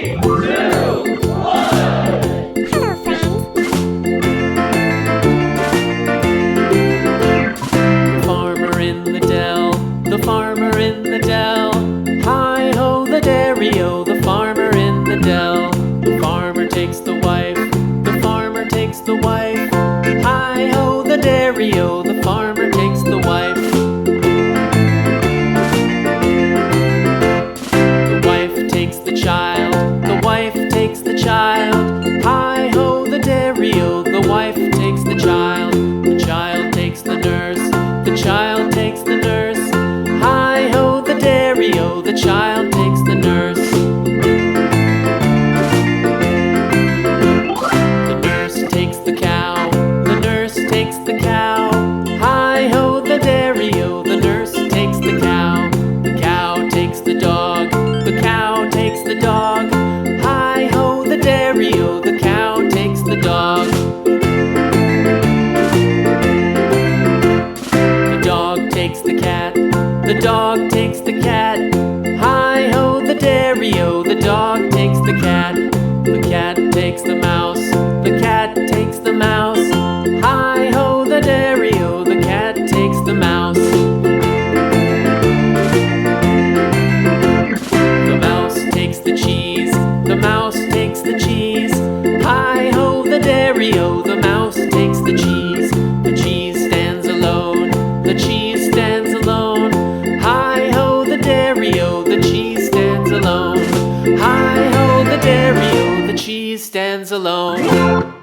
The farmer in the dell. Hi-ho, the dairy-o, the farmer in the dell. The farmer takes the wife, the farmer takes the wife. Hi-ho, the dairy-o, the farmer takes the wife. The wife takes the child, the wife takes the child. Hi-ho, the dairy-o, the wife takes the child. The child takes the nurse, the child takes the nurse. Hi-ho, the dairy-o, the child takes the nurse. The nurse takes the cow, the nurse takes the cow. Hi-ho, the dairy-o, the nurse takes the cow. The cow takes the dog, the cow takes the dog. Hi-ho, the dairy-o, the cow takes the dog. The dog takes the cat, the dog takes the cat. Hi-ho, the dairy-o, the dog takes the cat. The cat takes the mouse, the cat takes the mouse. Hi-ho, the dairy-o, the cat takes the mouse. The mouse takes the cheese, the mouse takes the cheese. Hi-ho, the dairy-o, the mouse takes the cheese. The cheese stands alone, the cheese stands alone. Hi-ho, the dairy-o, the cheese stands alone. Hi-ho, the dairy-o, the cheese stands alone.